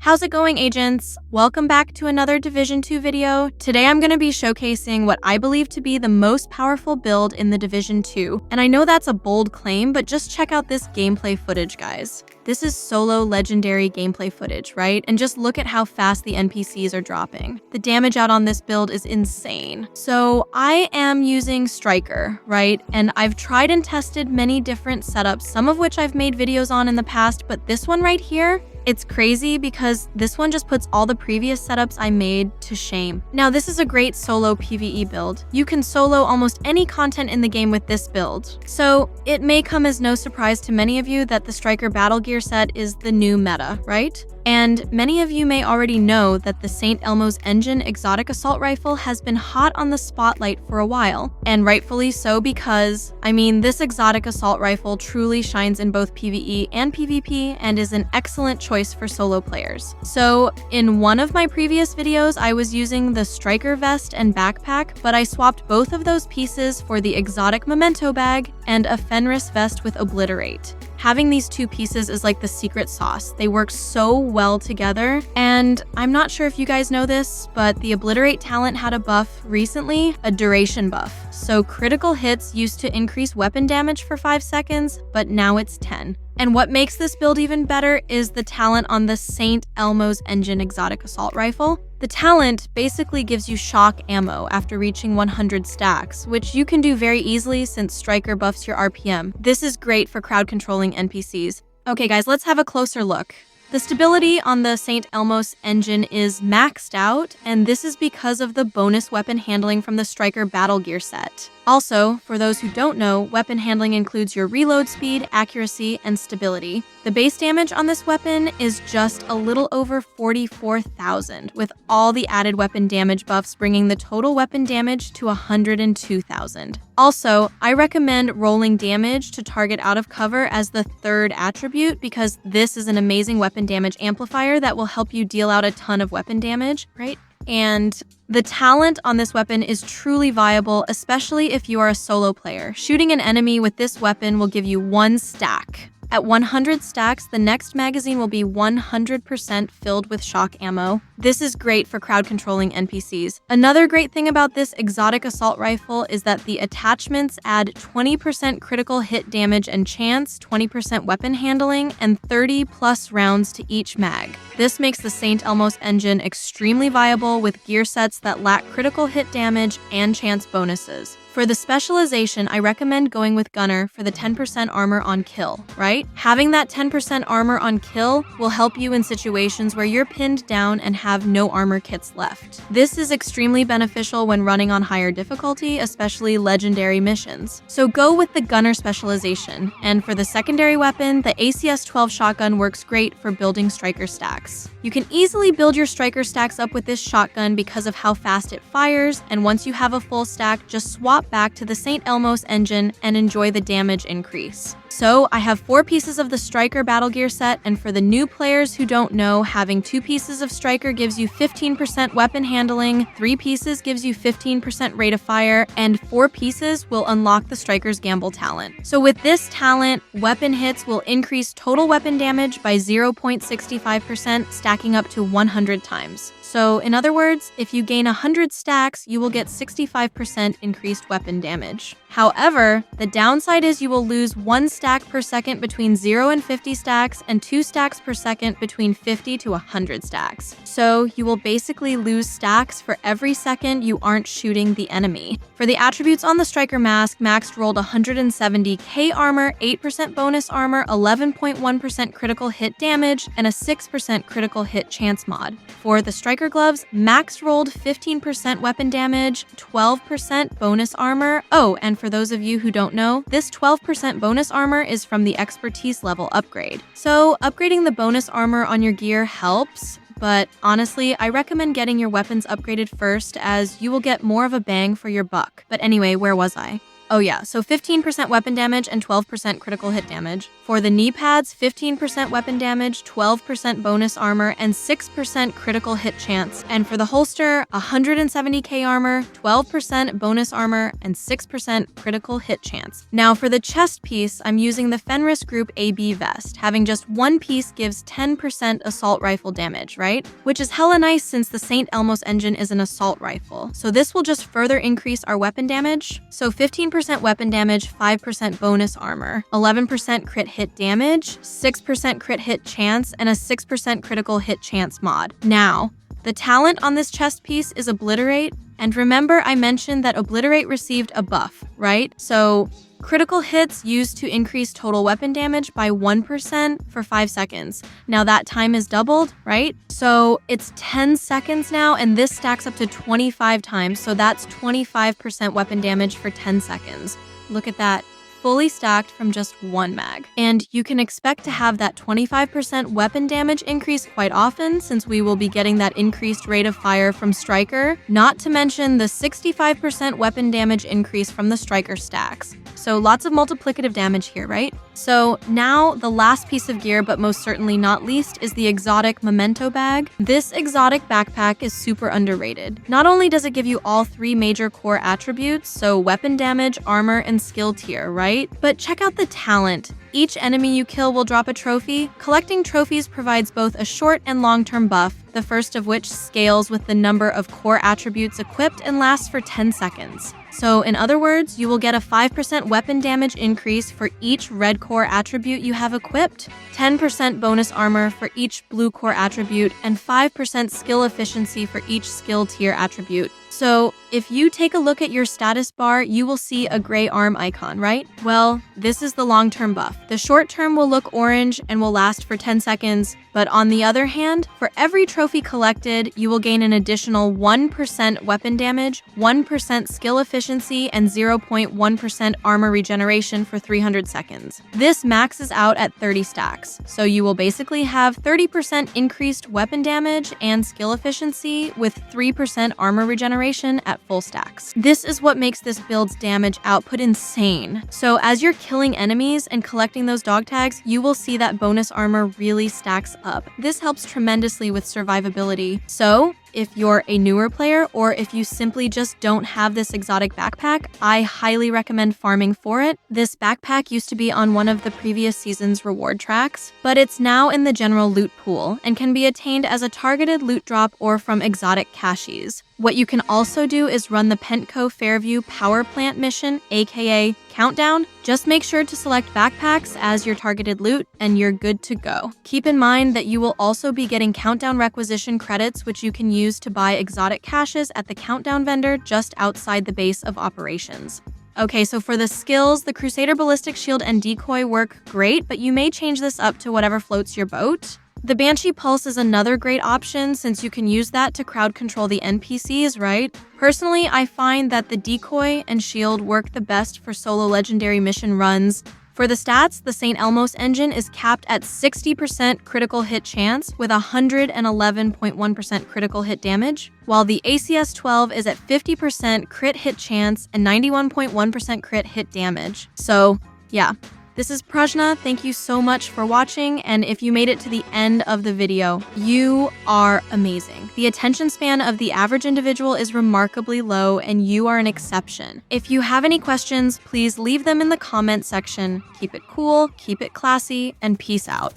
How's it going, agents? Welcome back to another Division 2 video. Today I'm going to be showcasing what I believe to be the most powerful build in the Division 2. And I know that's a bold claim, but just check out this gameplay footage, guys. This is solo legendary gameplay footage, right? And just look at how fast the NPCs are dropping. The damage out on this build is insane. So I am using Striker, right? And I've tried and tested many different setups, some of which I've made videos on in the past, but this one right here, it's crazy because this one just puts all the previous setups I made to shame. Now, this is a great solo PvE build. You can solo almost any content in the game with this build. So it may come as no surprise to many of you that the Striker Battlegear set is the new meta, right? And many of you may already know that the St. Elmo's Engine exotic assault rifle has been hot on the spotlight for a while, and rightfully so because, this exotic assault rifle truly shines in both PvE and PvP and is an excellent choice for solo players. So in one of my previous videos, I was using the Striker vest and backpack, but I swapped both of those pieces for the exotic Memento Bag and a Fenris vest with Obliterate. Having these two pieces is like the secret sauce. They work so well together, and I'm not sure if you guys know this, but the Obliterate talent had a buff recently, a duration buff. So critical hits used to increase weapon damage for 5 seconds, but now it's 10. And what makes this build even better is the talent on the St. Elmo's Engine exotic assault rifle. The talent basically gives you shock ammo after reaching 100 stacks, which you can do very easily since Striker buffs your RPM. This is great for crowd controlling NPCs. Okay guys, let's have a closer look. The stability on the St. Elmo's Engine is maxed out, and this is because of the bonus weapon handling from the Striker Battlegear set. Also, for those who don't know, weapon handling includes your reload speed, accuracy, and stability. The base damage on this weapon is just a little over 44,000, with all the added weapon damage buffs bringing the total weapon damage to 102,000. Also, I recommend rolling damage to target out of cover as the third attribute because this is an amazing weapon damage amplifier that will help you deal out a ton of weapon damage, right? And the talent on this weapon is truly viable, especially if you are a solo player. Shooting an enemy with this weapon will give you 1 stack. At 100 stacks, the next magazine will be 100% filled with shock ammo. This is great for crowd controlling NPCs. Another great thing about this exotic assault rifle is that the attachments add 20% critical hit damage and chance, 20% weapon handling, and 30 plus rounds to each mag. This makes the St. Elmo's Engine extremely viable with gear sets that lack critical hit damage and chance bonuses. For the Specialization, I recommend going with Gunner for the 10% armor on kill, right? Having that 10% armor on kill will help you in situations where you're pinned down and have no armor kits left. This is extremely beneficial when running on higher difficulty, especially legendary missions. So go with the Gunner Specialization. And for the secondary weapon, the ACS-12 shotgun works great for building Striker stacks. You can easily build your Striker stacks up with this shotgun because of how fast it fires, and once you have a full stack, just swap back to the St. Elmo's Engine and enjoy the damage increase. So I have 4 pieces of the Striker Battlegear set, and for the new players who don't know, having 2 pieces of Striker gives you 15% weapon handling, 3 pieces gives you 15% rate of fire, and 4 pieces will unlock the Striker's Gamble talent. So with this talent, weapon hits will increase total weapon damage by 0.65%, stacking up to 100 times. So in other words, if you gain 100 stacks, you will get 65% increased weapon damage. However, the downside is you will lose 1 stack per second between 0 and 50 stacks and 2 stacks per second between 50 to 100 stacks. So you will basically lose stacks for every second you aren't shooting the enemy. For the attributes on the Striker mask, maxed rolled 170k armor, 8% bonus armor, 11.1% critical hit damage, and a 6% critical hit chance mod. For the Striker gloves, maxed rolled 15% weapon damage, 12% bonus armor. Oh, and for those of you who don't know, this 12% bonus armor is from the expertise level upgrade. So upgrading the bonus armor on your gear helps, but honestly, I recommend getting your weapons upgraded first as you will get more of a bang for your buck. But anyway, where was I? Oh yeah, so 15% weapon damage and 12% critical hit damage. For the knee pads, 15% weapon damage, 12% bonus armor, and 6% critical hit chance. And for the holster, 170k armor, 12% bonus armor, and 6% critical hit chance. Now for the chest piece, I'm using the Fenris Group AB vest. Having just one piece gives 10% assault rifle damage, right? Which is hella nice since the St. Elmo's engine is an assault rifle. So this will just further increase our weapon damage. So 15% weapon damage, 5% bonus armor, 11% crit hit damage, 6% crit hit chance, and a 6% critical hit chance mod. Now, the talent on this chest piece is Obliterate, and remember I mentioned that Obliterate received a buff, right? So critical hits used to increase total weapon damage by 1% for 5 seconds. Now that time is doubled, right? So it's 10 seconds now, and this stacks up to 25 times, so that's 25% weapon damage for 10 seconds. Look at that. Fully stacked from just one mag. And you can expect to have that 25% weapon damage increase quite often, since we will be getting that increased rate of fire from Striker, not to mention the 65% weapon damage increase from the Striker stacks. So lots of multiplicative damage here, right? So now the last piece of gear, but most certainly not least, is the exotic Memento Bag. This exotic backpack is super underrated. Not only does it give you all 3 major core attributes, so weapon damage, armor, and skill tier, right? But check out the talent. Each enemy you kill will drop a trophy. Collecting trophies provides both a short and long-term buff, the first of which scales with the number of core attributes equipped and lasts for 10 seconds. So in other words, you will get a 5% weapon damage increase for each red core attribute you have equipped, 10% bonus armor for each blue core attribute, and 5% skill efficiency for each skill tier attribute. So if you take a look at your status bar, you will see a gray arm icon, right? Well, this is the long-term buff. The short term will look orange and will last for 10 seconds, but on the other hand, for every trophy collected, you will gain an additional 1% weapon damage, 1% skill efficiency, and 0.1% armor regeneration for 300 seconds. This maxes out at 30 stacks, so you will basically have 30% increased weapon damage and skill efficiency with 3% armor regeneration at full stacks. This is what makes this build's damage output insane. So as you're killing enemies and collecting those dog tags, you will see that bonus armor really stacks up. This helps tremendously with survivability. So if you're a newer player, or if you simply just don't have this exotic backpack, I highly recommend farming for it. This backpack used to be on one of the previous season's reward tracks, but it's now in the general loot pool and can be attained as a targeted loot drop or from exotic caches. What you can also do is run the Pentco Fairview Power Plant mission, aka Countdown. Just make sure to select backpacks as your targeted loot and you're good to go. Keep in mind that you will also be getting Countdown requisition credits, which you can use to buy exotic caches at the Countdown vendor just outside the base of operations. Okay, so for the skills, the Crusader Ballistic Shield and Decoy work great, but you may change this up to whatever floats your boat. The Banshee Pulse is another great option since you can use that to crowd control the NPCs, right? Personally, I find that the Decoy and Shield work the best for solo legendary mission runs. For the stats, the St. Elmo's engine is capped at 60% critical hit chance with 111.1% critical hit damage, while the ACS-12 is at 50% crit hit chance and 91.1% crit hit damage. So, yeah. This is Prajna, thank you so much for watching, and if you made it to the end of the video, you are amazing. The attention span of the average individual is remarkably low, and you are an exception. If you have any questions, please leave them in the comment section. Keep it cool, keep it classy, and peace out.